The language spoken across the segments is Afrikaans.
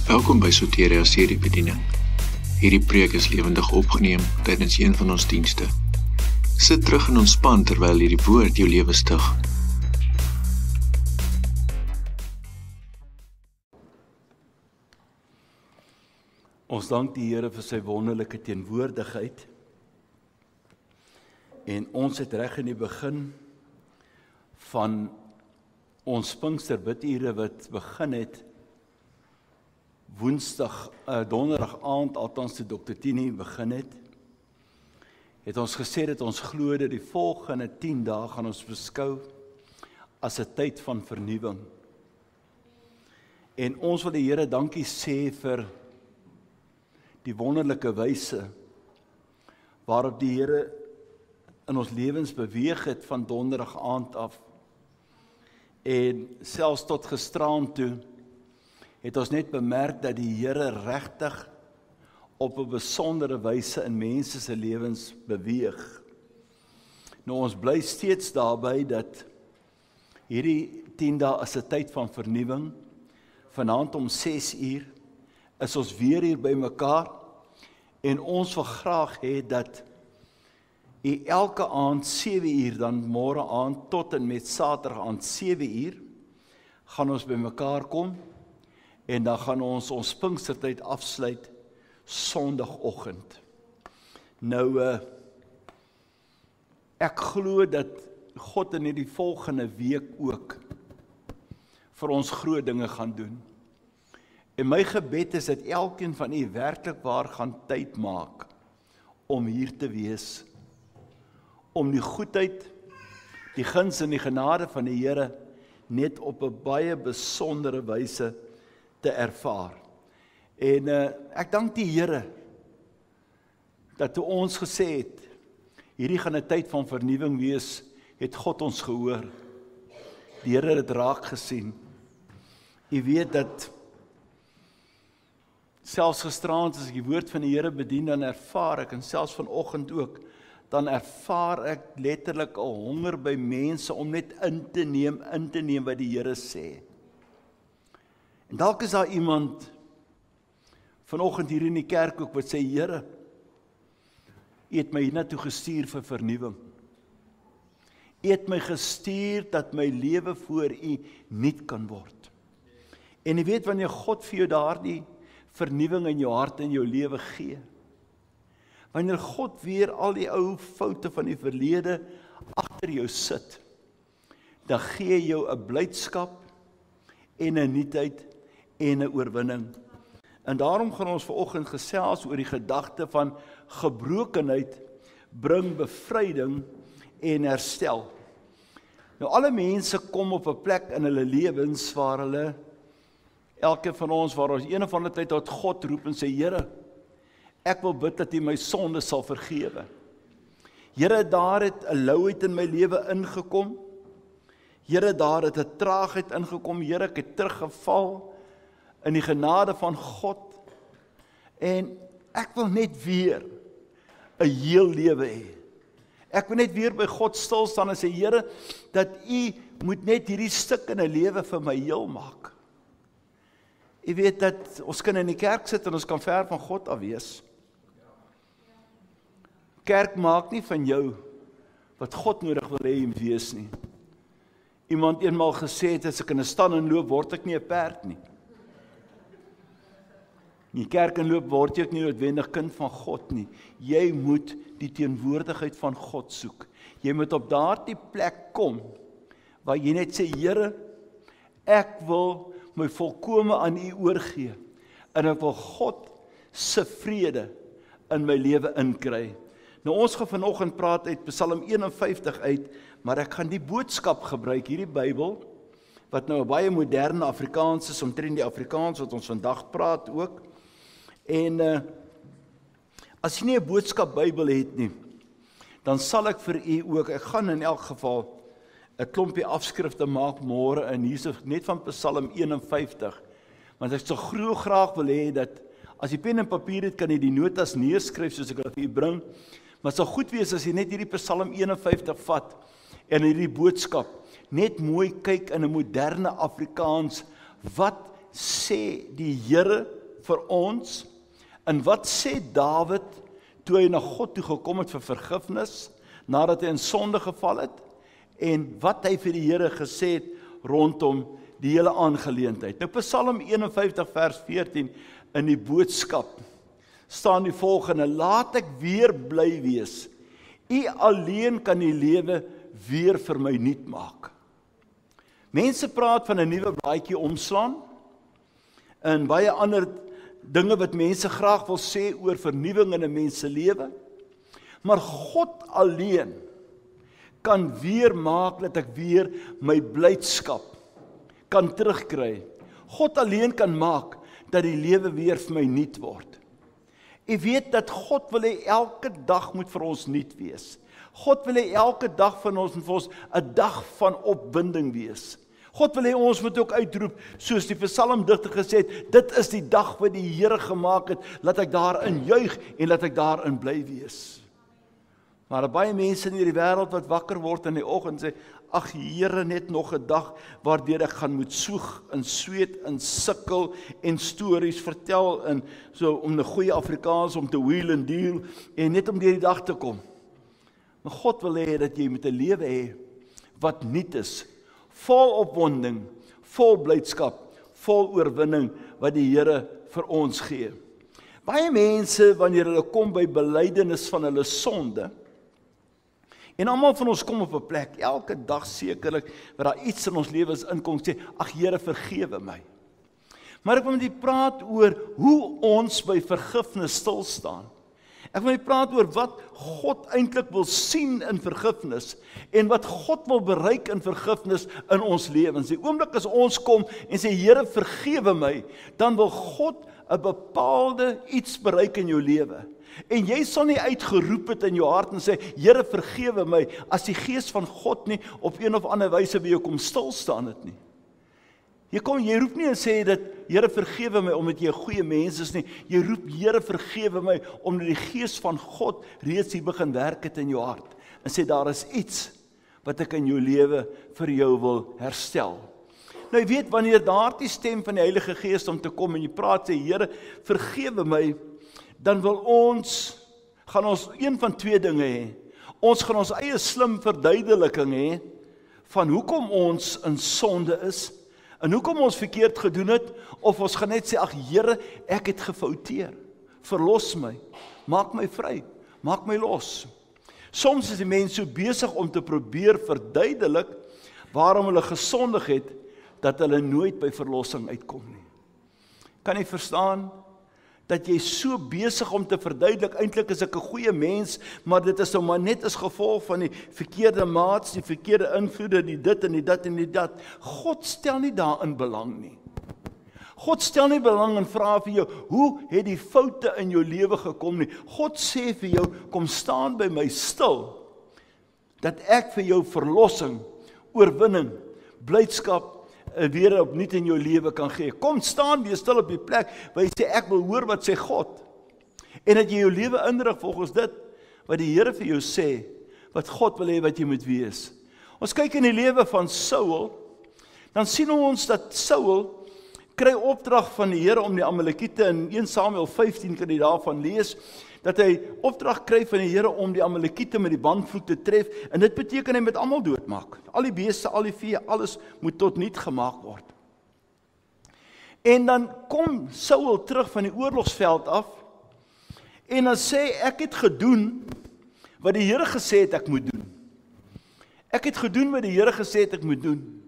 Welkom by Soteria seriebediening. Hierdie preek is lewendig opgeneem tydens een van ons dienste. Sit terug en ontspan terwyl hierdie woord jou lewe stig. Ons dank die Here vir sy wonderlike teenwoordigheid. En ons het reg in die begin van ons Pinksterbidure wat begin het donderdag aand, althans toe Dr. Tini begin het ons gesê dat ons glo dat die volgende 10 dae gaan ons beskou as 'n tyd van vernuwing. En ons wil die Here dankie sê vir die wonderlike wyse waarop die Here in ons lewens beweeg het van donderdag aand af. En selfs tot gisteraand toe het ons net bemerk dat die Here regtig op 'n besondere wyse in mense se lewens beweeg. Nou ons bly steeds daarby dat hierdie 10 dae is 'n tyd van vernuwing. Vanaand om 6:00 is ons weer hier by mekaar en ons wil graag hê dat elke aand 7:00 dan môre aand tot en met Saterdag aand 7:00 gaan ons by mekaar kom. En dan gaan ons Pinkstertyd afsluit Sondagoggend. Nou, ek glo dat God in hierdie volgende week ook vir ons groot dinge gaan doen. En my gebed is dat elkeen van u werklik waar gaan tyd maak om hier te wees, om die goedheid, die guns en die genade van die Here net op 'n baie besondere wyse te ervaar. En ek dank die Here dat toe ons gesê het, hierdie gaan 'n tyd van vernuwing wees, het God ons gehoor. Die Here het dit raak gesien. U weet dat selfs gisteraand as ek die woord van die Here bedien, dan ervaar ek, en selfs vanoggend ook, dan ervaar ek letterlik 'n honger by mense om net in te neem wat die Here sê. En dalk is daar iemand vanoggend hier in die kerk ook wat sê, Here, U het my hiernatoe gestuur vir vernuwing. U het my gestuur dat my lewe voor U nuut kan word. En U weet wanneer God vir jou daardie vernuwing in jou hart en jou lewe gee, wanneer God weer al die ou foute van die verlede agter jou sit, dan gee hy jou 'n blydskap en 'n nuutheid en 'n oorwinning. En daarom gaan ons vanoggend gesels oor die gedagte van gebrokenheid bring bevryding en herstel. Nou alle mense kom op 'n plek in hulle lewens waar hulle, elke van ons waar ons een of ander tyd tot God roep en sê, Here, ek wil bid dat U my sonde sal vergewe. Here, daar het 'n louheid in my lewe ingekom. Here, daar het 'n traagheid ingekom. Here, ek het teruggeval in die genade van God. En ek wil net weer 'n heel lewe hê. Ek wil net weer by God stil staan en sê, Here, dat U moet net hierdie stuk in 'n lewe vir my heel maak. U weet dat ons kan in die kerk sit en ons kan ver van God af wees. Kerk maak nie van jou wat God nodig wil hê om wees nie. Iemand eenmaal gesê het, as ek in 'n stal inloop, word ek nie 'n perd nie. In die kerk inloop word jy ook nie noodwendig kind van God nie. Jy moet die teenwoordigheid van God soek. Jy moet op daardie plek kom, waar jy net sê, Here, ek wil my volkome aan U oorgee, en ek wil God se vrede in my lewe inkry. Nou ons gaan vanoggend praat uit Psalm 51 uit, maar ek gaan die boodskap gebruik, hierdie Bybel, wat nou 'n baie moderne Afrikaans is, omtrent die Afrikaans wat ons vandag praat ook. En as jy nie 'n boodskap Bybel het nie, dan sal ek vir u ook, ek gaan in elk geval 'n klompie afskrifte maak môre in hierso net van Psalm 51, want ek sou graag wil hê dat as jy pen en papier het, kan jy die notas neerskryf soos ek dit vir u bring. Maar het sal goed wees as jy net hierdie Psalm 51 vat en hierdie boodskap net mooi kyk in 'n moderne Afrikaans. Wat sê die Here vir ons. En wat sê Dawid toe hy na God toe gekom het vir vergifnis, nadat hy in sonde geval het, en wat hy vir die Here gesê het rondom die hele aangeleentheid. Nou Psalm 51 vers 14 in die boodskap staan die volgende: laat ek weer bly wees. U alleen kan die lewe weer vir my nuut maak. Mense praat van 'n nuwe blaadjie omslaan en baie ander dinge wat mense graag wil sê oor vernuwing in 'n mens se lewe. Maar God alleen kan weer maak dat ek weer my blydskap kan terugkry. God alleen kan maak dat die lewe weer vir my nuut word. U weet dat God wil hê elke dag moet vir ons nuut wees. God wil hê elke dag van ons moet vir ons 'n dag van opwinding wees. God wil hê ons moet ook uitroep, soos die psalmdigter gesê het, dit is die dag wat die Here gemaak het, laat ek daarin juig en laat ek daarin bly wees. Maar baie mense in hierdie wêreld wat wakker word in die oggend sê, ag Here, net nog 'n dag waardeur ek gaan moet soeg en sweet en sukkel en stories vertel en so om 'n goeie Afrikaans om te wheel and deal en net om deur die dag te kom. Maar God wil hê dat jy met 'n lewe hê wat nuut is, vol opwinding, vol blydskap, vol oorwinning wat die Here vir ons gee. Baie mense wanneer hulle kom by belydenis van hulle sonde, en almal van ons kom op 'n plek, elke dag sekerlik, waar daar iets in ons lewens inkom, sê, ag Here, vergewe my. Maar ek wil met u praat oor hoe ons by vergifnis stil staan. Ek wil praat oor wat God eintlik wil sien in vergifnis, en wat God wil bereik in vergifnis in ons lewens. Die oomblik as ons kom en sê, Here, vergewe my, dan wil God 'n bepaalde iets bereik in jou lewe. En jy sal nie uitgeroep het in jou hart en sê, Here, vergewe my, as die Gees van God nie op een of ander wyse by jou kom stil staan het nie. Jy roep nie en sê dat, Here, vergewe my, omdat jy 'n goeie mens is nie. Jy roep, Here, vergewe my, omdat die Gees van God reeds hier begin werk het in jou hart. En sê, daar is iets wat ek in jou lewe vir jou wil herstel. Nou, jy weet, wanneer daar die stem van die Heilige Gees om te kom en jy praat, sê, Here, vergewe my, dan gaan ons een van twee dinge hê. Ons gaan ons eie slim verduideliking hê van hoekom ons in sonde is en hoekom ons verkeerd gedoen het, of ons gaan net sê, ag Here, ek het gefouteer. Verlos my, maak my vry, maak my los. Soms is die mens so besig om te probeer verduidelik waarom hulle gesondig het, dat hulle nooit by verlossing uitkom nie. Kan jy verstaan? Dat jy so besig om te verduidelik, eintlik is ek 'n goeie mens, maar dit is nou maar net as gevolg van die verkeerde maats, die verkeerde invloede, die dit en die dat en die dat. God stel nie daarin belang nie. God stel nie belang en vra vir jou, hoe het die foute in jou lewe gekom nie. God sê vir jou, kom staan by my stil, dat ek vir jou verlossing, oorwinning, blydskap, weer opnuut in jou lewe kan gee. Kom staan, wees stil op die plek, waar jy sê, ek wil hoor wat sê God. En dat jy jou lewe inrig volgens dit, wat die Here vir jou sê, wat God wil hê wat jy moet wees. Ons kyk in die lewe van Saul, dan sien ons dat Saul kry opdrag van die Here om die Amalekiete, in 1 Samuel 15 kan jy daarvan lees, dat hy opdrag kry van die Here om die Amalekiete met die bandvloek te tref, en dit beteken hy met almal doodmaak. Al die beeste, al die vee, alles moet tot niet gemaak word. En dan kom Saul terug van die oorlogsveld af, en dan sê, ek het gedoen wat die Here gesê het ek moet doen. Ek het gedoen wat die Here gesê het ek moet doen.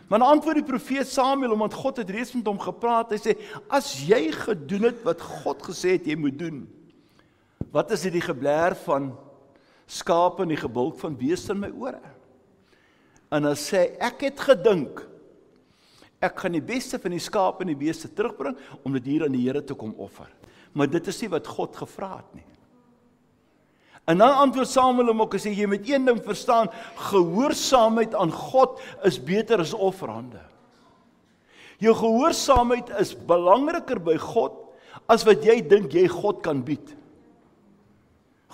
Maar dan antwoord die profeet Samuel, omdat God het reeds met hom gepraat, hy sê, as jy gedoen het wat God gesê het jy moet doen, wat is dit die geblær van skape en die gebulk van beeste in my ore? En dan sê, ek het gedink, ek gaan die beste van die skape en die beeste terugbring, om dit hier aan die Here te kom offer. Maar dit is nie wat God gevra het nie. En dan antwoord Samuel hom ook en sê, jy moet een ding verstaan, gehoorsaamheid aan God is beter as offerande. Jou gehoorsaamheid is belangriker by God, as wat jy dink jy God kan bied.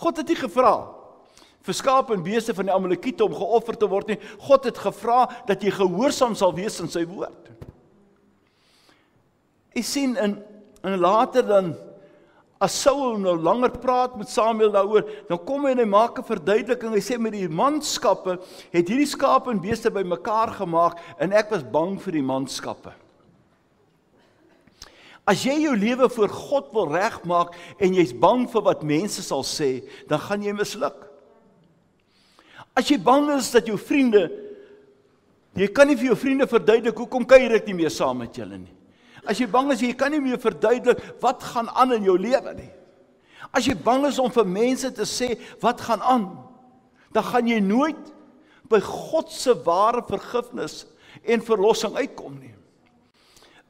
God het nie gevra vir skape en beeste van die Amalekiete om geoffer te word nie. God het gevra dat jy gehoorsaam sal wees in sy woord. Jy sien, in En later dan, as Saul nou langer praat met Samuel daaroor, dan kom hy en hy maak 'n verduideliking. Hy sê met die manskappe het hierdie skape en beeste bymekaar gemaak en ek was bang vir die manskappe. As jy jou lewe voor God wil regmaak en jy's bang vir wat mense sal sê, dan gaan jy misluk. As jy bang is dat jou vriende, jy kan nie vir jou vriende verduidelik hoekom kuier ek nie meer saam met julle nie. As jy bang is, jy kan nie meer verduidelik wat gaan aan in jou lewe nie. As jy bang is om vir mense te sê wat gaan aan, dan gaan jy nooit by God se ware vergifnis en verlossing uitkom nie.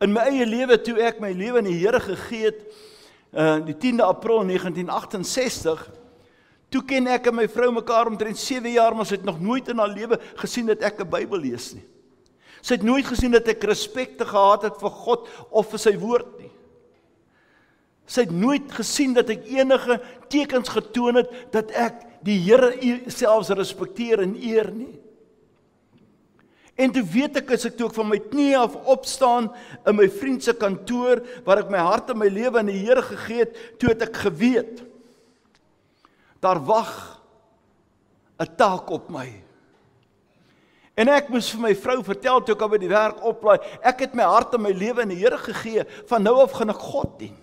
In my eie lewe, toe ek my lewe in die Here gegee het, die 10de April 1968, toe ken ek en my vrou mekaar omtrent 7 jaar, maar sy het nog nooit in haar lewe gesien dat ek 'n Bybel lees nie. Sy het nooit gesien dat ek respek gehad het vir God of vir sy woord nie. Sy het nooit gesien dat ek enige tekens getoon het dat ek die Here selfs respekteer en eer nie. En toe weet ek, as ek toe ek van my knie af opstaan in my vriend se kantoor, waar ek my hart en my lewe aan die Here gegee het, toe het ek geweet, daar wag 'n taak op my. En ek moes vir my vrou vertel, toe ek al by die werk oplaai, ek het my hart en my lewe aan die Here gegee, van nou af gaan ek God dien.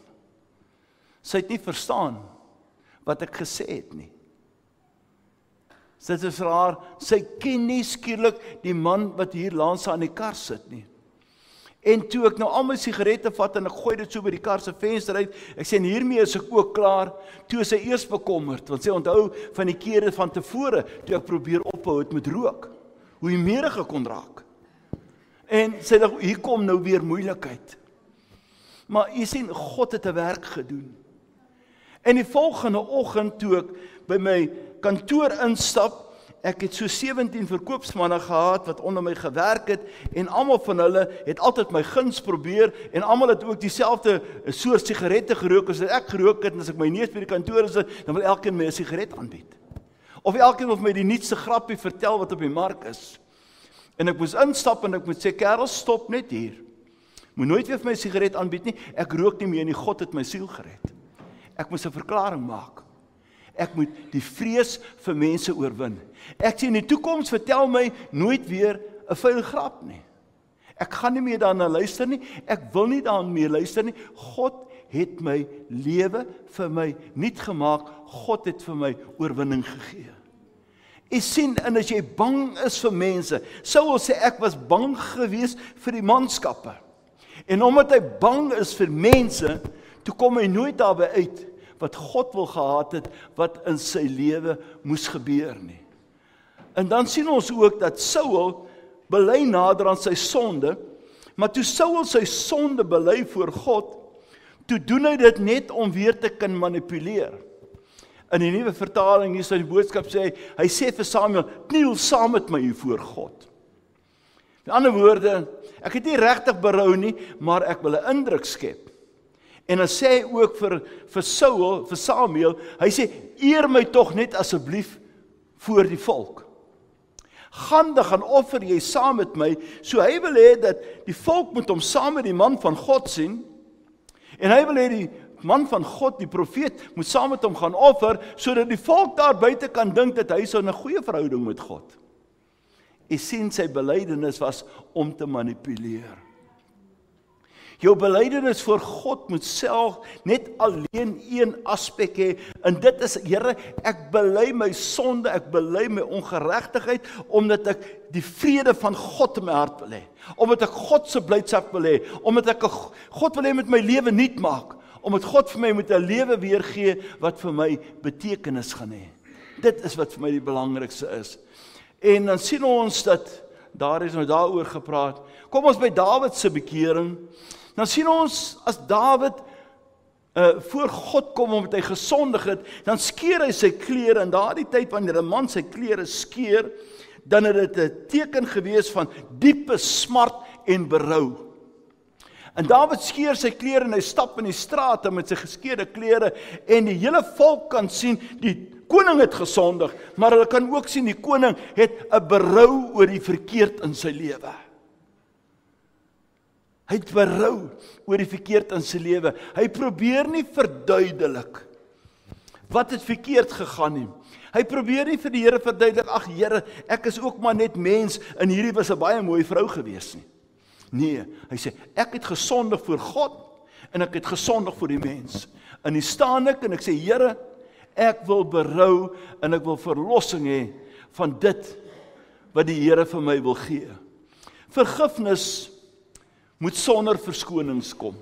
Sy het nie verstaan wat ek gesê het nie. Dit is vir haar, sy ken nie skielik die man wat hier langs aan die kar sit nie. En toe ek nou al my sigarette vat en ek gooi dit so by die kar se venster uit, ek sê, en hiermee is ek ook klaar, toe is sy eers bekommerd, want sy onthou van die kere van tevore, toe ek probeer ophou het met rook, hoe jy merige kon raak. En sy dink, hier kom nou weer moeilikheid. Maar jy sien, God het 'n werk gedoen. En die volgende oggend, toe ek by my kantoor instap, ek het so 17 verkoopsmanne gehad wat onder my gewerk het, en almal van hulle het altyd my guns probeer, en almal het ook dieselfde soort sigarette gerook as ek gerook het, en as ek my neus by die kantoor sit, dan wil elkeen my 'n sigaret aanbied. Of elkeen wil my die nuutste grappie vertel wat op die mark is. En ek moes instap en ek moet sê, kerel, stop net hier. Moet nooit weer vir my 'n sigaret aanbied nie, ek rook nie meer nie, God het my siel gered. Ek moes 'n verklaring maak. Ek moet die vrees vir mense oorwin. Ek sê in die toekoms, vertel my nooit weer 'n vuil grap nie. Ek gaan nie meer daarna luister nie, ek wil nie daarna meer luister nie. God het my lewe vir my nuut gemaak, God het vir my oorwinning gegee. Jy sien, en as jy bang is vir mense, Saul sê ek was bang gewees vir die manskappe. En omdat hy bang is vir mense, toe kom hy nooit daarby uit wat God wil gehad het, wat in sy lewe moes gebeur nie. En dan sien ons ook dat Saul bely nader aan sy sonde, maar toe Saul sy sonde bely voor God, toe doen hy dit net om weer te kan manipuleer. In die nuwe vertaling hier sy boodskap sê, hy sê vir Samuel, kniel saam met my hier voor God. Met ander woorde, ek het nie regtig berou nie, maar ek wil 'n indruk skep. En dan sê hy ook vir Saul, vir Samuel, hy sê, eer my tog net asseblief voor die volk. Dan gaan offer jy saam met my, so hy wil hê dat die volk moet hom saam met die man van God sien, en hy wil hê die man van God, die profeet, moet saam met hom gaan offer, sodat die volk daar buite kan dink dat hy so 'n goeie verhouding met God. Jy sien, sy belydenis was om te manipuleer. Jou belydenis voor God moet self net alleen een aspek hê, en dit is, Here, ek bely my sonde, ek bely my ongeregtigheid, omdat ek die vrede van God in my hart wil hê, omdat ek God se blydskap wil hê, omdat ek God wil hê met my lewe nuut maak, omdat God vir my moet 'n lewe weer gee, wat vir my betekenis gaan hê. Dit is wat vir my die belangrikste is. En dan sien ons dat, daar is nou daaroor gepraat, kom ons by Dawid se bekering. Dan sien ons, as Dawid voor God kom omdat hy gesondig het, dan skeer hy sy klere, en daardie tyd wanneer 'n man sy klere skeer, dan het dit 'n teken gewees van diepe smart en berou. En Dawid skeer sy klere en hy stap in die strate met sy geskeurde klere, en die hele volk kan sien, die koning het gesondig, maar hulle kan ook sien, die koning het 'n berou oor die verkeerd in sy lewe. Hy het berou oor die verkeerd in sy lewe. Hy probeer nie verduidelik wat het verkeerd gegaan nie. Hy probeer nie vir die Here verduidelik, ag Here, ek is ook maar net mens, en hierdie was 'n baie mooi vrou gewees nie. Nee, hy sê, ek het gesondig voor God, en ek het gesondig voor die mens. En hier staan ek, en ek sê, Here, ek wil berou, en ek wil verlossing hê, van dit, wat die Here vir my wil gee. Vergifnis moet sonder verskonings kom.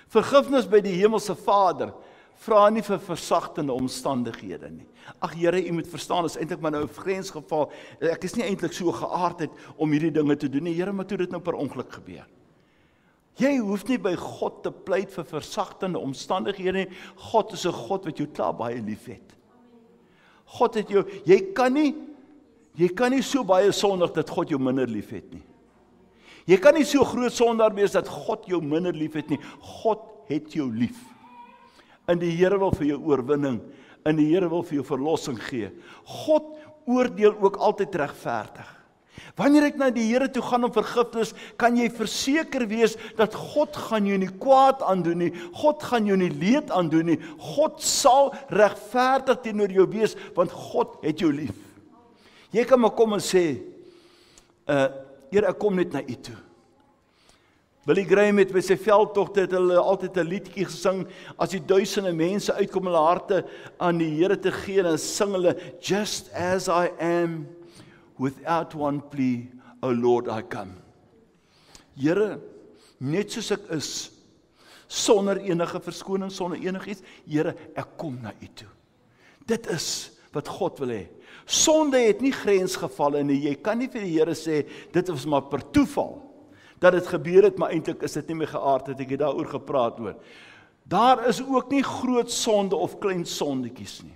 Vergifnis by die hemelse Vader, vra nie vir versagtende omstandighede nie. Ag Here, u moet verstaan, is eintlik maar nou 'n grensgeval. Ek is nie eintlik so geaardheid om hierdie dinge te doen nie. Here, maar toe dit nou per ongeluk gebeur. Jy hoef nie by God te pleit vir versagtende omstandighede nie. God is 'n God wat jou klaar baie lief het. God het jou, jy kan nie so baie sondig dat God jou minder lief het nie. Jy kan nie so groot sondaar wees dat God jou minder lief het nie. God het jou lief. En die Here wil vir jou oorwinning, en die Here wil vir jou verlossing gee. God oordeel ook altyd regverdig. Wanneer ek na die Here toe gaan om vergifnis, kan jy verseker wees dat God gaan jou nie kwaad aandoen nie, God gaan jou nie leed aandoen nie, God sal regverdig teenoor jou wees, want God het jou lief. Jy kan maar kom en sê, Here, ek kom net na u toe. Billy Graham het by sy veldtogte het hulle altyd 'n liedjie gesing, as die duisende mense uitkom hulle harte aan die Here te gee, en sing hulle, Just as I am, without one plea, O Lord, I come. Here, net soos ek is, sonder enige verskoning, sonder enigiets, Here, ek kom na u toe. Dit is wat God wil hê. Sonde het nie grensgevalle nie. Jy kan nie vir die Here sê, dit was maar per toeval dat dit gebeur het, maar eintlik is dit nie meer geaardheid, ek het daaroor gepraat oor. Daar is ook nie groot sonde of klein sondetjies nie.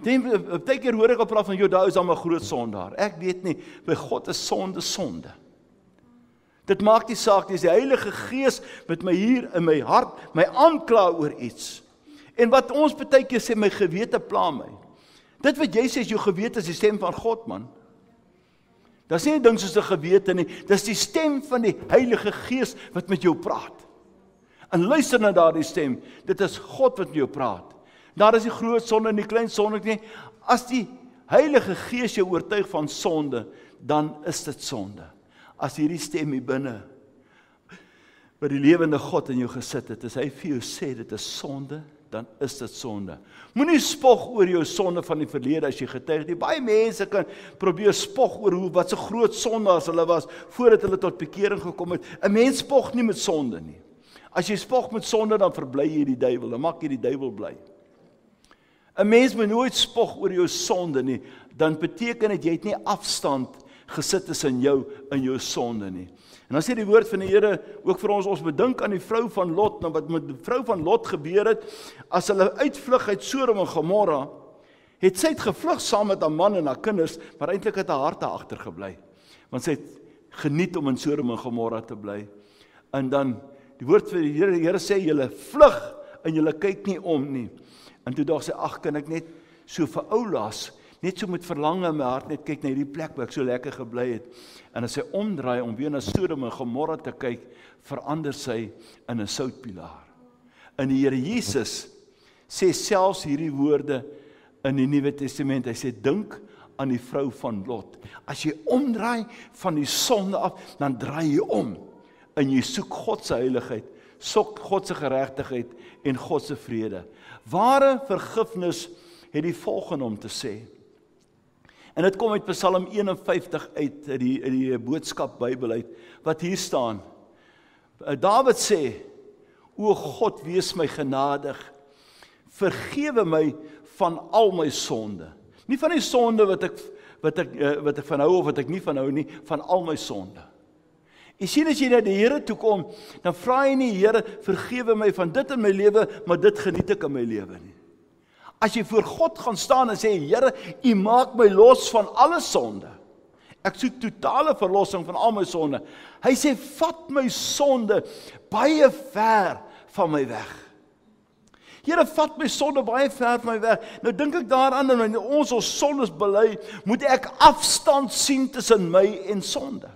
Partykeer hoor ek al praat van, daar is dan 'n groot sondaar. Ek weet nie, by God is sonde. Dit maak nie saak, dis die Heilige Gees met my hier in my hart, my aankla oor iets. En wat ons partykeer sê, my gewete pla my. Dit wat jy sê, is jou gewete is die stem van God, man. Dit is nie 'n ding soos 'n gewete nie, dit is die stem van die Heilige Gees wat met jou praat. En luister na daardie stem, dit is God wat met jou praat. Daar is die groot sonde en die klein sonde nie. As die Heilige Gees jou oortuig van sonde, dan is dit sonde. As hierdie stem hier binne, by die lewende God in jou gesit het, as hy vir jou sê dit is sonde, dan is dit sonde. Moenie spog oor jou sonde van die verlede as jy getuig nie. Baie mense kan probeer spog oor wat so groot sondaars hulle was, voordat hulle tot bekering gekom het. 'n Mens spog nie met sonde nie. As jy spog met sonde, dan verbly jy die duiwel, dan maak jy die duiwel bly. 'n Mens moet nooit spog oor jou sonde nie, dan beteken dit jy het nie afstand gesit tussen jou en jou sonde nie. En dan sê die woord van die Here ook vir ons bedink aan die vrou van Lot, nou wat met die vrou van Lot gebeur het, as hulle uitvlug uit Sodom en Gomorra, het sy gevlug saam met haar man en haar kinders, maar eintlik het haar hart agtergebly, want sy het geniet om in Sodom en Gomorra te bly. En dan, die woord van die Here sê, julle vlug, en julle kyk nie om nie. En toe dacht sy, ag, kan ek net so vir oulaas, net so met verlange in my hart, net kyk na hierdie plek waar ek so lekker gebly het. En as sy omdraai om weer na Sodom en Gomorra te kyk, verander sy in 'n soutpilaar. En die Here Jesus sê selfs hierdie woorde in die Nuwe Testament. Hy sê, dink aan die vrou van Lot. As jy omdraai van die sonde af, dan draai jy om. En jy soek God se heiligheid, soek God se geregtigheid en God se vrede. Ware vergifnis het die volgende om te sê. En dit kom uit Psalm 51 uit die boodskap Bybel uit, wat hier staan. Dawid sê, o God, wees my genadig, vergewe my van al my sonde. Nie van die sonde wat ek van hou of wat ek nie van hou nie, van al my sonde. Jy sien, as jy na die Here toe kom, dan vra jy nie, Here, vergewe my van dit in my lewe, maar dit geniet ek in my lewe nie. As jy voor God gaan staan en sê, Here, U maak my los van alle sonde. Ek soek totale verlossing van al my sonde. Hy sê, vat my sonde baie ver van my weg. Here, vat my sonde baie ver van my weg. Nou dink ek daaraan, en wanneer ons sondes bely, moet ek afstand sien tussen my en sonde.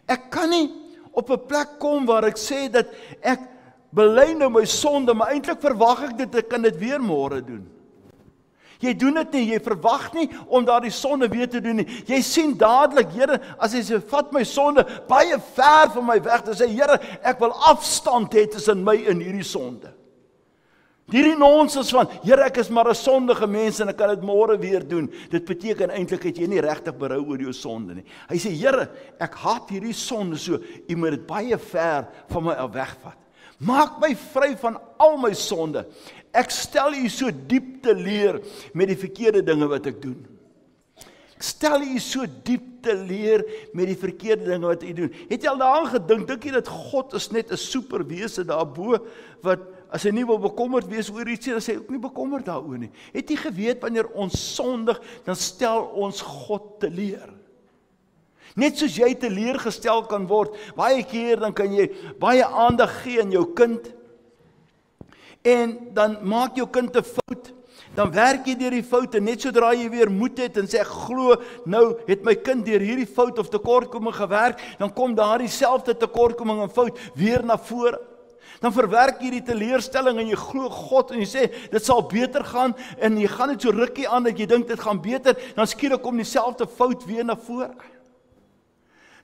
Ek kan nie op 'n plek kom waar ek sê dat ek bely nou my sonde, maar eintlik verwag ek dit, ek kan dit weer môre doen. Jy doen dit nie, jy verwag nie om daardie sonde weer te doen nie. Jy sien dadelik, Here, as hy sê, vat my sonde baie ver van my weg, dan sê Here, ek wil afstand hê tussen my en hierdie sonde. Hierdie nonsens van, Here, ek is maar 'n sondige mens en ek kan dit môre weer doen. Dit beteken eintlik dat jy nie regtig berou oor jou sonde nie. Hy sê, Here, ek haat hierdie sonde so, U moet dit baie ver van my af wegvat. Maak my vry van al my sonde. Ek stel U so diep teleur met die verkeerde dinge wat ek doen. Ek stel U so diep teleur met die verkeerde dinge wat U doen. Het jy al daaraan gedink, dink jy dat God is net 'n superwese daarbo, wat as hy nie wil bekommerd wees oor iets, dan sê hy ook nie bekommerd daaroor nie. Het jy geweet, wanneer ons sondig, dan stel ons God teleur. Net soos jy teleurgestel kan word, baie keer dan kan jy baie aandag gee aan jou kind, en dan maak jou kind 'n fout, dan werk jy deur die fout, en net sodra jy weer moed het, en sê ek glo, nou het my kind deur hierdie fout of tekortkoming gewerk, dan kom daardie selfde tekortkoming en fout weer na vore. Dan verwerk jy die teleurstelling en jy glo God en jy sê, dit sal beter gaan, en jy gaan net so rukkie aan dat jy dink dit gaan beter, dan skielik kom dieselfde fout weer na vore.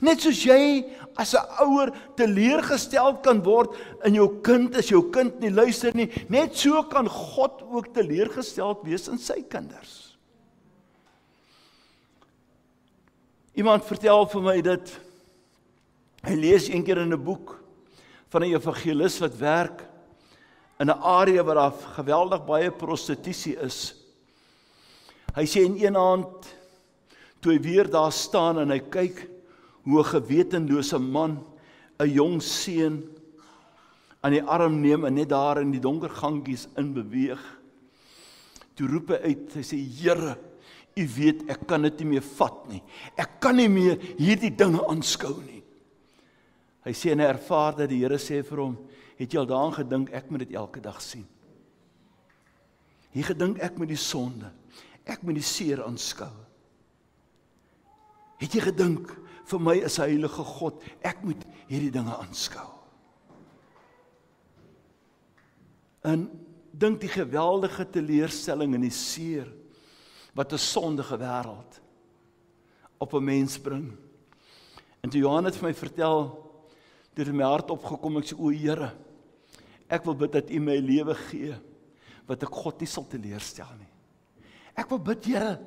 Net soos jy as 'n ouer teleurgesteld kan word in jou kind, as jou kind nie luister nie, net so kan God ook teleurgesteld wees in sy kinders. Iemand vertel vir my dat hy lees een keer in 'n boek van 'n evangelis wat werk in 'n area waar daar geweldig baie prostitusie is. Hy sê in een aand, toe hy weer daar staan en hy kyk hoe 'n gewetenlose man 'n jong seun aan die arm neem en net daar in die donker gangies in beweeg. Toe roep hy uit, hy sê, Here, U weet, ek kan dit nie meer vat nie. Ek kan nie meer hierdie dinge aanskou nie. Hy sê en hy ervaar dat die Here sê vir hom, het jy al daaraan gedink, ek moet dit elke dag sien. Jy gedink ek moet die sonde, ek moet die seer aanskou. Het jy gedink, vir my is 'n heilige God, ek moet hierdie dinge aanskou. En dink die geweldige teleurstelling en die seer, wat 'n sondige wêreld op 'n mens bring. En toe Johan het vir my vertel, toe het my hart opgekom, ek sê, o Here, ek wil bid dat U my lewe gee, wat ek God nie sal teleurstel nie. Ek wil bid, Here,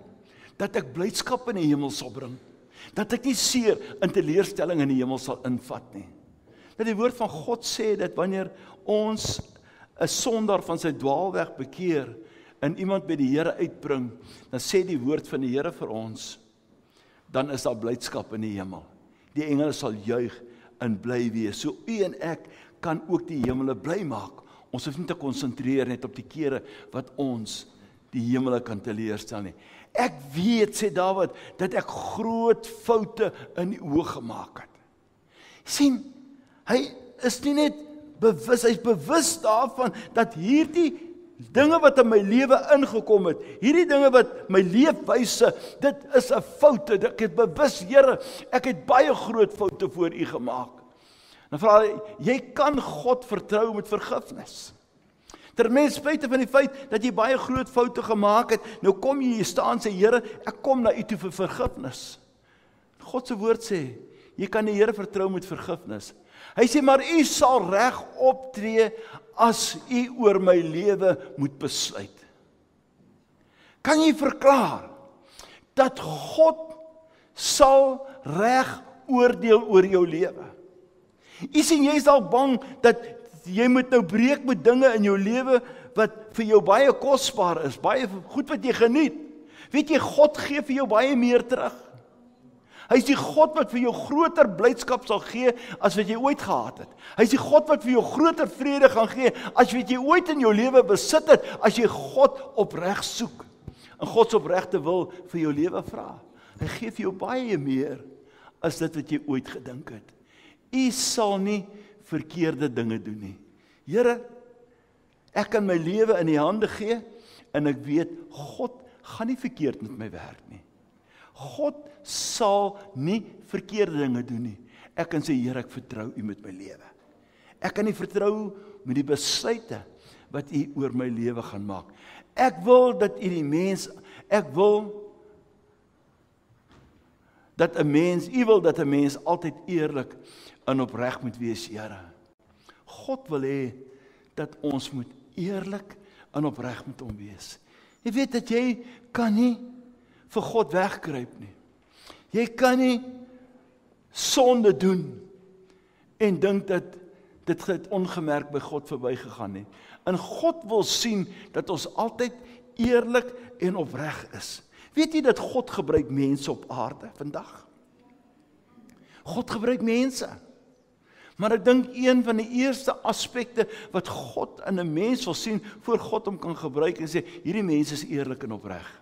dat ek blydskap in die hemel sal bring, dat ek nie seer in teleurstelling in die hemel sal invat nie. Dat die woord van God sê, dat wanneer ons 'n sondaar van sy dwaalweg bekeer, en iemand by die Here uitbring, dan sê die woord van die Here vir ons, dan is daar blydskap in die hemel. Die engele sal juig en bly wees. So U en ek kan ook die hemele bly maak. Ons hoef nie te konsentreer net op die kere wat ons die hemele kan teleurstel nie. Ek weet, sê Dawid, dat ek groot foute in die oë gemaak het. Sien, hy is nie net bewus, hy is bewus daarvan dat hierdie dinge wat in my lewe ingekom het, hierdie dinge wat my leefwyse, dit is 'n foute. Ek het bewus, Here, ek het baie groot foute voor U gemaak. Dan vra hy, jy kan God vertrou met vergifnis. Termens spyte van die feit dat jy baie groot foute gemaak het, nou kom jy staan sê, Here, ek kom na U toe vir vergifnis. God se woord sê, jy kan die Here vertrou met vergifnis. Hy sê, maar U sal reg optree as U oor my lewe moet besluit. Kan jy verklaar dat God sal reg oordeel oor jou lewe? U sien, jy is al bang dat jy moet nou breek met dinge in jou lewe wat vir jou baie kosbaar is, baie goed wat jy geniet. Weet jy, God gee vir jou baie meer terug. Hy is die God wat vir jou groter blydskap sal gee as wat jy ooit gehad het. Hy is die God wat vir jou groter vrede gaan gee as wat jy ooit in jou lewe besit het, as jy God opreg soek en God se opregte wil vir jou lewe vra. Hy gee vir jou baie meer as dit wat jy ooit gedink het. U sal nie verkeerde dinge doen nie. Here, ek kan my lewe in U hande gee en ek weet God gaan nie verkeerd met my werk nie. God sal nie verkeerde dinge doen nie. Ek kan sê, Here, ek vertrou U met my lewe. Ek kan U vertrou met die besluite wat U oor my lewe gaan maak. Ek wil dat U die mens, ek wil dat 'n mens, U wil dat 'n mens altyd eerlik en opreg moet wees, Here. God wil hê dat ons moet eerlik en opreg met hom wees. Jy weet dat jy kan nie vir God wegkruip nie. Jy kan nie sonde doen en dink dat dit het ongemerk by God verbygegaan nie. En God wil sien dat ons altyd eerlik en opreg is. Weet jy dat God gebruik mense op aarde vandag? God gebruik mense. Maar ek dink een van die eerste aspekte wat God in 'n mens wil sien, voor God hom kan gebruik en sê, hierdie mens is eerlik en opreg.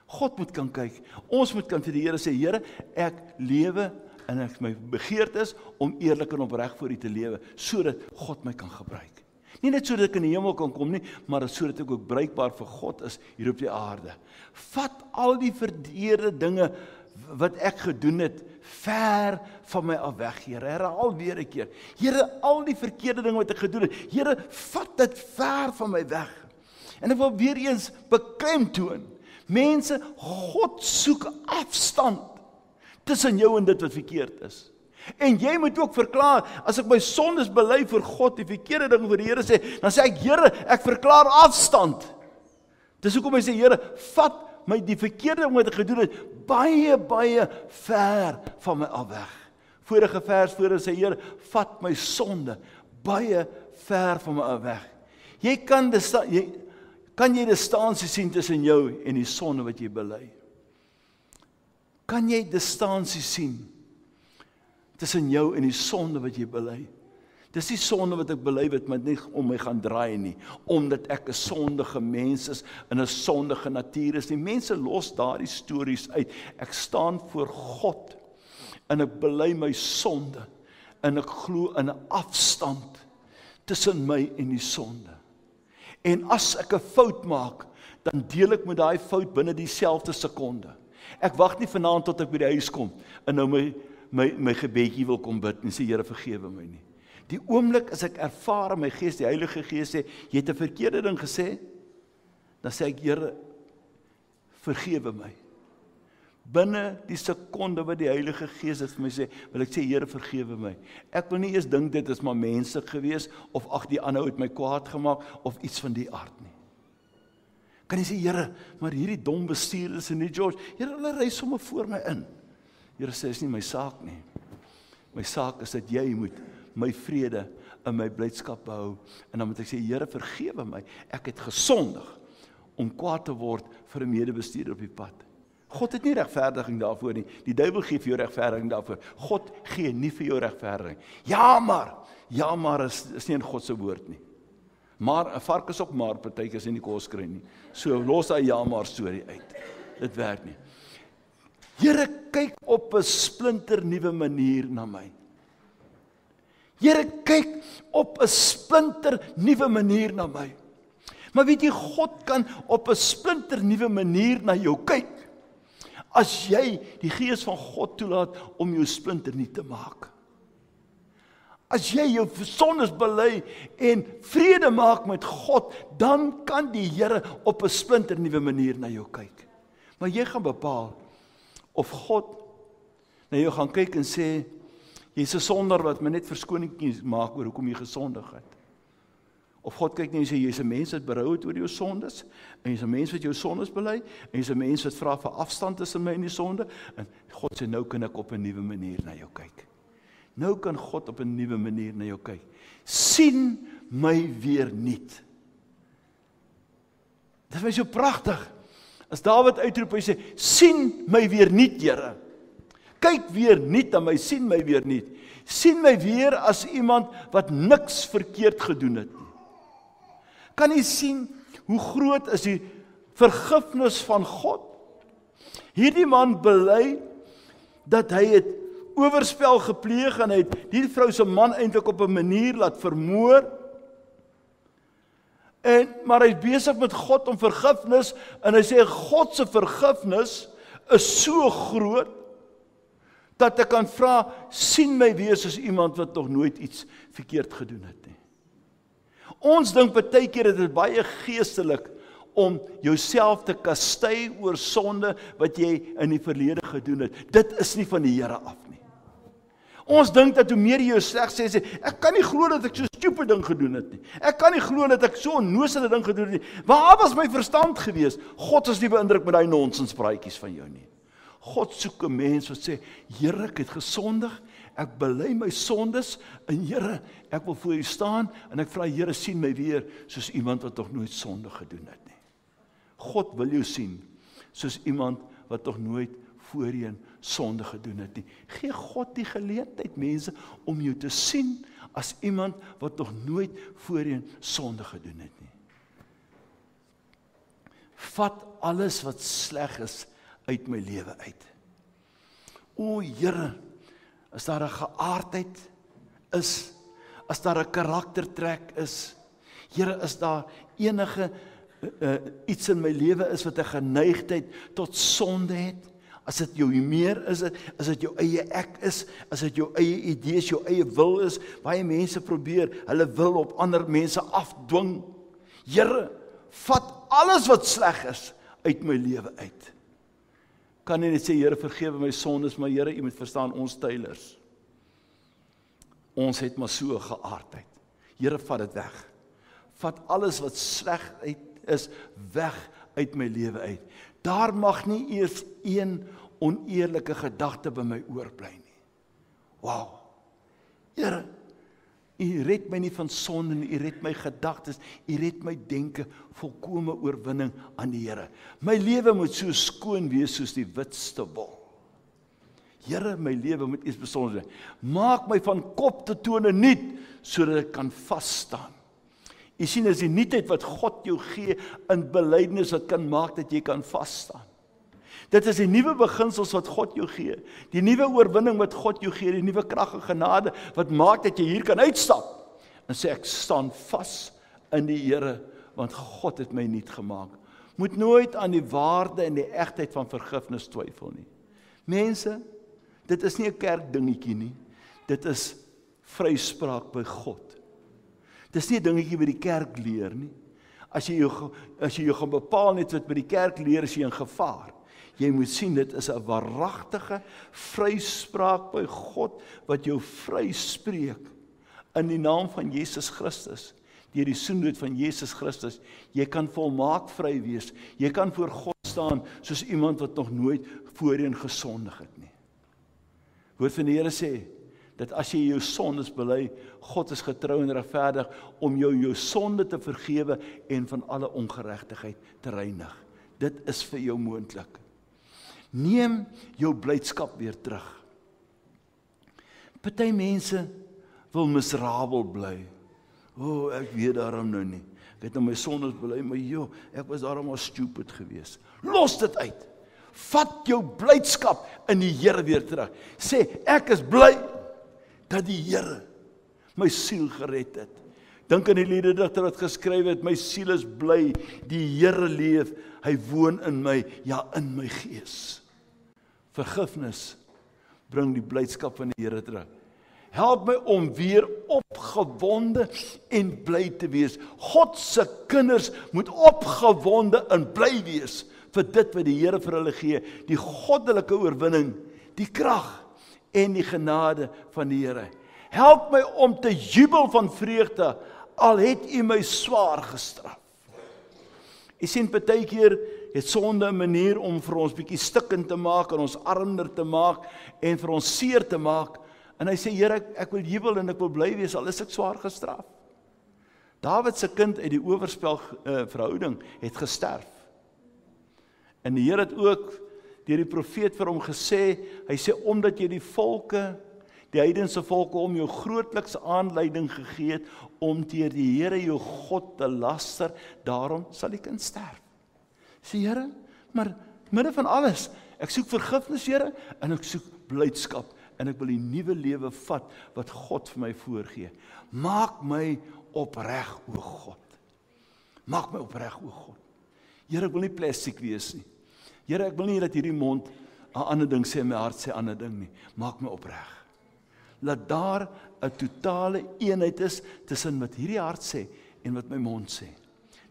God moet kan kyk. Ons moet kan vir die Here sê, Here, ek lewe en ek my begeerte is om eerlik en opreg voor U te lewe, sodat God my kan gebruik. Nie net sodat ek in die hemel kan kom nie, maar sodat ek ook bruikbaar vir God is hier op die aarde. Vat al die verkeerde dinge wat ek gedoen het, ver van my af weg, Here. Herhaal weer 'n keer. Here, al die verkeerde dinge wat ek gedoen het, Here, vat dit ver van my weg. En ek wil weer eens beklemtoon, mense, God soek afstand tussen jou en dit wat verkeerd is. En jy moet ook verklaar, as ek my sondes bely vir God, die verkeerde ding vir die Here sê, dan sê ek, Here, ek verklaar afstand. Dis hoekom hy sê, Here, vat my die verkeerde ding wat ek gedoen het, baie, baie ver van my af weg. Vorige vers voor sê, Here, vat my sonde baie ver van my af weg. Kan jy distansie sien tussen jou en die sonde wat jy bely? Kan jy distansie sien tussen jou en die sonde wat jy bely? Dis die sonde wat ek bely wat my nie om my gaan draai nie, omdat ek 'n sondige mens is en 'n sondige natuur is. Die mense los daardie stories uit. Ek staan voor God en ek bely my sonde en ek glo in 'n afstand tussen my en die sonde. En as ek 'n fout maak, dan deel ek met daai fout binne dieselfde sekonde. Ek wag nie vanaand tot ek by die huis kom en nou my gebedjie wil kom bid en sê, Here, vergewe my nie. Die oomblik as ek ervaar in my gees, die Heilige Gees sê, jy het 'n verkeerde ding gesê, dan sê ek, Here, vergewe my. Binne die sekonde wat die Heilige Gees het vir my sê, wil ek sê, Here, vergewe my. Ek wil nie eers dink dit is maar menslik gewees, of ag, die ander het my kwaad gemaak, of iets van die aard nie. Kan jy sê, Here, maar hierdie dom bestuurders in die George, Here, hulle ry sommer voor my in. Here sê, is nie my saak nie. My saak is dat jy moet my vrede en my blydskap behou. En dan moet ek sê, Here, vergewe my. Ek het gesondig om kwaad te word vir 'n medebestuurder op die pad. God het nie regverdiging daarvoor nie. Die duiwel gee vir jou regverdiging daarvoor. God gee nie vir jou regverdiging. Ja, maar is nie in God se woord nie. Maar 'n vark is ook maar, partykeer is nie kos kry nie. So los daai ja maar storie uit. Dit werk nie. Here, kyk op 'n splinter nuwe manier na my. Here, kyk op 'n splinter nuwe manier na my. Maar weet jy, God kan op 'n splinter nuwe manier na jou kyk, as jy die Gees van God toelaat om jou splinter nuut te maak. As jy jou sondes bely en vrede maak met God, dan kan die Here op 'n splinter nuwe manier na jou kyk. Maar jy gaan bepaal of God na jou gaan kyk en sê, jy's 'n sondaar wat my net verskoning maak oor hoekom jy gesondig het. Of God kyk net en sê, jy's 'n mens wat berou het oor jou sondes, en jy's 'n mens wat jou sondes bely, en jy's 'n mens wat vra vir afstand tussen my en die sonde, en God sê, nou kan ek op 'n nuwe manier na jou kyk. Nou kan God op 'n nuwe manier na jou kyk. Sien my weer nuut. Dit is so pragtig. As Dawid uitroep, hy sê, sien my weer nuut, Here. Kyk weer nuut na my, sien my weer nuut. Sien my weer as iemand wat niks verkeerd gedoen het nie. Kan jy sien hoe groot is die vergifnis van God? Hierdie man bely dat hy het oorspel gepleeg en hy het die vrou se man eintlik op 'n manier laat vermoor. Maar hy is besig met God om vergifnis en hy sê God se vergifnis is so groot Dat ek kan vra, sien my weer soos iemand wat nog nooit iets verkeerd gedoen het nie. Ons dink baie keer dit is baie geestelik om jouself te kastei oor sonde wat jy in die verlede gedoen het. Dit is nie van die Here af nie. Ons dink dat hoe meer jy jou sleg sê, ek kan nie glo dat ek so stupid ding gedoen het nie. Ek kan nie glo dat ek so onnosele ding gedoen het nie. Waar was my verstand gewees? God is nie beïndruk met daai nonsenspraatjies van jou nie. God soek 'n mens wat sê, Here, ek het gesondig, ek bely my sondes, en Here, ek wil voor U staan, en ek vra, Here, sien my weer, soos iemand wat nog nooit sonde gedoen het nie. God wil jou sien, soos iemand wat nog nooit voorheen sonde gedoen het nie. Gee God die geleentheid, mense, om jou te sien, as iemand wat nog nooit voorheen sonde gedoen het nie. Vat alles wat sleg is, uit my lewe uit. O Here, as daar 'n geaardheid is, as daar 'n karaktertrek is, Here, is daar enige iets in my lewe is wat 'n geneigtheid tot sonde het, as dit jou humeur is, as dit jou eie ek is, as dit jou eie idees, jou eie wil is, baie mense probeer hulle wil op ander mense afdwing. Here, vat alles wat sleg is uit my lewe uit. Kan nie net sê, Here, vergewe my sondes, maar Here, U moet verstaan, ons tuilers. Ons het maar so geaardheid. Here, vat dit weg. Vat alles wat sleg is, weg uit my lewe uit. Daar mag nie eers een oneerlike gedagte by my oorbly nie. Wow. Here, U red my nie van sonde nie, U red my gedagtes, U red my denke, volkome oorwinning aan die Here. My lewe moet so skoon wees soos die witste wol. Here, my lewe moet iets besonder wees. Maak my van kop tot tone nuut, sodat ek kan vas staan. U sien, is die nuutheid wat God jou gee in belydenis wat kan maak dat jy kan vas staan. Dit is die nuwe beginsels wat God jou gee, die nuwe oorwinning wat God jou gee, die nuwe krag en genade wat maak dat jy hier kan uitstap en sê, ek staan vas in die Here, want God het my nuut gemaak. Moet nooit aan die waarde en die egtheid van vergifnis twyfel nie. Mense, dit is nie 'n kerkdingetjie nie, dit is vryspraak by God. Dit is nie 'n dingetjie wat die kerk leer nie. As jy jou gaan bepaal net wat by die kerk leer, is jy in gevaar. Jy moet sien, dit is 'n waaragtige vryspraak by God, wat jou vryspreek in die naam van Jesus Christus, deur die soendood van Jesus Christus. Jy kan volmaak vry wees, jy kan voor God staan, soos iemand wat nog nooit voorheen gesondig het nie. Woord van die Here sê, dat as jy jou sondes bely, God is getrou en regverdig, om jou sonde te vergewe, en van alle ongeregtigheid te reinig. Dit is vir jou moontlik. Neem jou blydskap weer terug. Party mense wil miserabel bly. O, ek weet daarom nou nie. Ek het nou my sondes bely, maar joh, ek was daarom al stupid geweest. Los dit uit. Vat jou blydskap in die Here weer terug. Sê, ek is bly dat die Here my siel gered het. Dink aan die liederdigter wat geskryf het, my siel is bly, die Here leef, hy woon in my, ja, in my gees. Vergifnis bring die blydskap van die Here terug. Help my om weer opgewonde en bly te wees. God se kinders moet opgewonde en bly wees vir dit wat die Here vir hulle gee, die goddelike oorwinning, die krag en die genade van die Here. Help my om te jubel van vreugde, al het U my swaar gestraf. U sien, partykeer het sonde 'n manier om vir ons bietjie stikkend te maak, en ons armer te maak, en vir ons seer te maak, en hy sê, Here, ek wil jubel en ek wil bly wees, al is ek swaar gestraf. Dawid se kind uit die oorspel verhouding het gesterf. En die Here het ook deur die profeet vir hom gesê, hy sê, omdat jy die volke, die heidense volke om jou grootliks aanleiding gegee het, om teer die Here jou God te laster, daarom sal die kind sterf. Sê, Here, maar midde van alles, ek soek vergifnis, Here, en ek soek blydskap, en ek wil die nuwe lewe vat, wat God vir my voorgee. Maak my opreg, o God. Maak my opreg, o God. Here, ek wil nie plastiek wees nie. Here, ek wil nie dat hierdie mond 'n ander ding sê my hart, sê 'n ander ding nie. Maak my opreg. Laat daar 'n totale eenheid is tussen wat hierdie hart sê en wat my mond sê.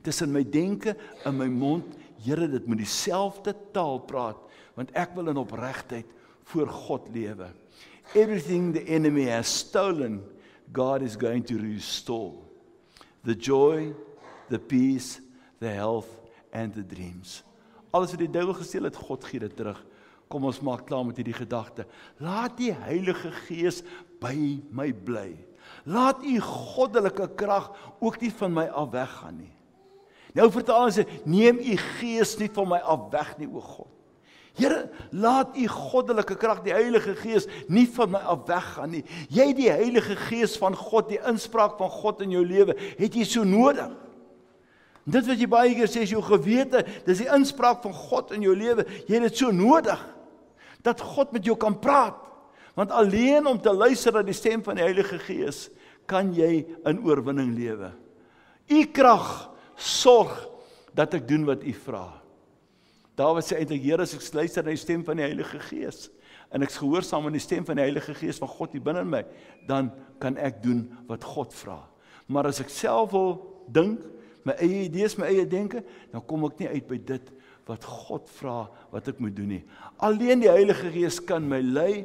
Tussen my denke en my mond, Here, dit moet dieselfde taal praat, want ek wil in opregtheid voor God lewe. Everything the enemy has stolen, God is going to restore. The joy, the peace, the health and the dreams. Alles wat die duiwel gesteel het, God gee dit terug. Kom ons maak klaar met hierdie gedagte. Laat die Heilige Gees by my bly. Laat u goddelike krag ook nie van my af weggaan nie. Nou vertaal hy sê, neem u Gees nie van my af weg nie, o God. Here, laat u goddelike krag, die Heilige Gees, nie van my af weggaan nie. Jy die Heilige Gees van God, die inspraak van God in jou lewe, het jy so nodig. Dit wat jy baie keer sê, is jou gewete, dis die inspraak van God in jou lewe, jy het dit so nodig, dat God met jou kan praat. Want alleen om te luister na die stem van die Heilige Gees, kan jy in oorwinning lewe. U krag sorg dat ek doen wat u vra. Dawid sê eintlik, Here, as ek luister na die stem van die Heilige Gees, en ek gehoorsaam aan die stem van die Heilige Gees van God hier binne in my, dan kan ek doen wat God vra. Maar as ek self wil dink, my eie idees, my eie denke, dan kom ek nie uit by dit wat God vra, wat ek moet doen nie. Alleen die Heilige Gees kan my lei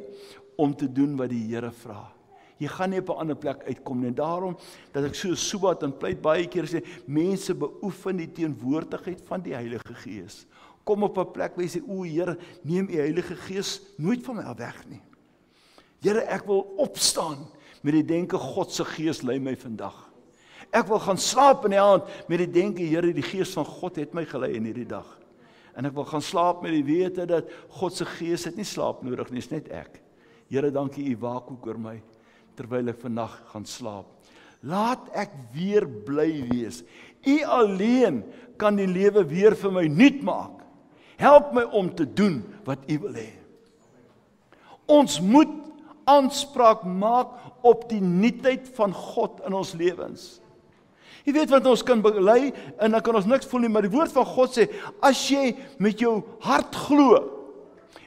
om te doen wat die Here vra. Jy gaan nie op 'n ander plek uitkom nie. En daarom, dat ek so Subat en pleit baie keer sê, mense beoefen die teenwoordigheid van die Heilige Gees. Kom op 'n plek waar jy sê, o Here, neem u Heilige Gees nooit van my af weg nie. Here, ek wil opstaan met die denke, God se Gees lei my vandag. Ek wil gaan slaap in die aand met die denke, Here, die Gees van God het my gelei in hierdie dag. En ek wil gaan slaap met die wete dat God se Gees het nie slaap nodig nie, is net ek. Here, dankie, u waak ook oor my, terwyl ek vandag gaan slaap. Laat ek weer bly wees. U alleen kan die lewe weer vir my nuut maak. Help my om te doen wat u wil hê. Ons moet aanspraak maak op die nuutheid van God in ons lewens. Jy weet wat ons kan bely, en dan kan ons niks voel nie, maar die woord van God sê, as jy met jou hart glo,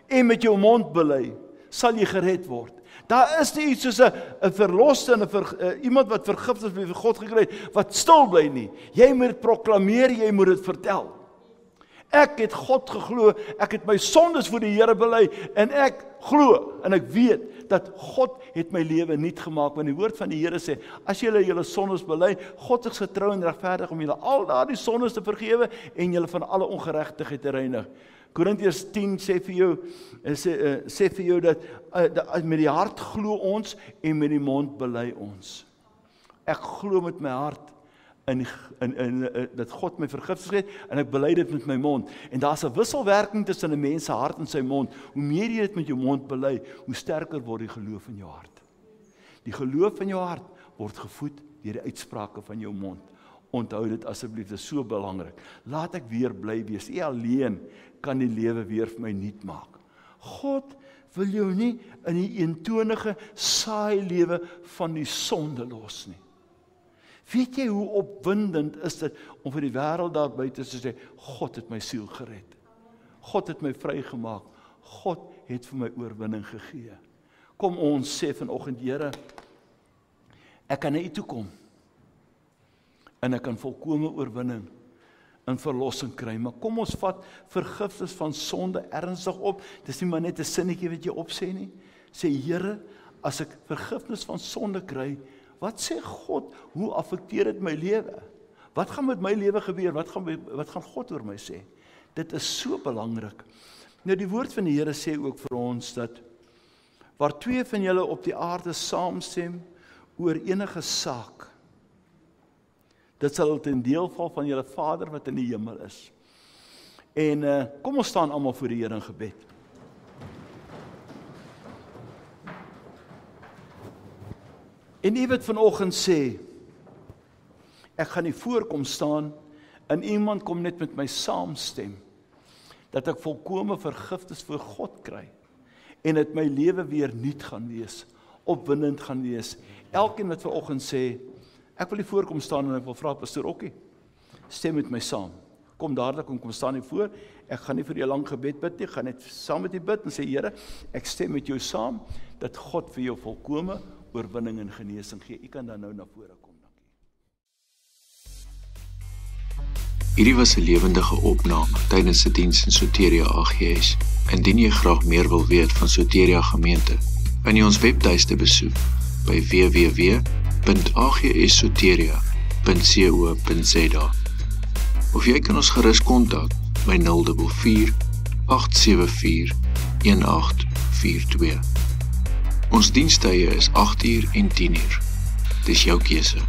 en met jou mond bely, sal jy gered word. Daar is nie iets soos 'n verloste en iemand wat vergifnis vir God gekry het, wat stil bly nie. Jy moet dit proklameer, jy moet dit vertel. Ek het God geglo, ek het my sondes voor die Here bely, en ek glo, en ek weet, dat God het my lewe nuut gemaak, want die woord van die Here sê, as julle julle sondes bely, God is getrou en regverdig om julle al daardie sondes te vergewe, en julle van alle ongeregtigheid te reinig. Korintiërs 10 sê vir jou dat met die hart glo ons, en met die mond bely ons. Ek glo met my hart, dat God my vergifnis het, en ek bely dit met my mond. En daar's 'n wisselwerking tussen 'n mens se hart en sy mond. Hoe meer jy dit met jou mond bely, hoe sterker word die geloof in jou hart. Die geloof in jou hart word gevoed deur die uitsprake van jou mond. Onthou dit asseblief, dit is so belangrik. Laat ek weer bly wees. U alleen kan die lewe weer vir my nuut maak. God wil jou nie in die eentonige, saai lewe van die sonde los nie. Weet jy hoe opwindend is dit om vir die wêreld daar buite te sê, God het my siel gered. God het my vrygemaak. God het vir my oorwinning gegee. Kom ons sê vanoggend, Here, ek kan na U toe kom. En ek kan volkome oorwinning en verlossing kry. Maar kom ons vat vergifnis van sonde ernstig op. Dis nie maar net 'n sinnetjie wat jy opsê nie. Sê, Here, as ek vergifnis van sonde kry, wat sê God? Hoe affekteer dit my lewe? Wat gaan met my lewe gebeur? Wat gaan God oor my sê? Dit is so belangrik. Nou die woord van die Here sê ook vir ons dat waar twee van julle op die aarde saamstem oor enige saak, dit sal ten deel val van julle Vader wat in die hemel is. En kom ons staan almal voor die Here in gebed. En U wat vanoggend sê, ek gaan nie voorkom staan, en iemand kom net met my saamstem, dat ek volkome vergifnis voor God kry, en dat my lewe weer nuut gaan wees, opwindend gaan wees. Elkeen wat vanoggend sê, ek wil nie voorkom staan, en ek wil vra, Pastor Okkie, stem met my saam. Kom dadelik, kom staan hier voor, Ek gaan nie vir jou lang gebed bid nie, ek gaan net saam met jou bid en sê, Here, ek stem met jou saam, dat God vir jou volkome oorwinning en genesing gee. U kan dan nou na vore kom, dankie. Hierdie was 'n lewendige opname tydens 'n diens in Soteria AGS. Indien jy graag meer wil weet van Soteria Gemeente, kan jy ons webtuiste besoek by www.agssoteria.co.za. Of jy kan ons gerus kontak by 044 874 1842. Ons dienstye is 8 uur en 10 uur. Dis jou keuse.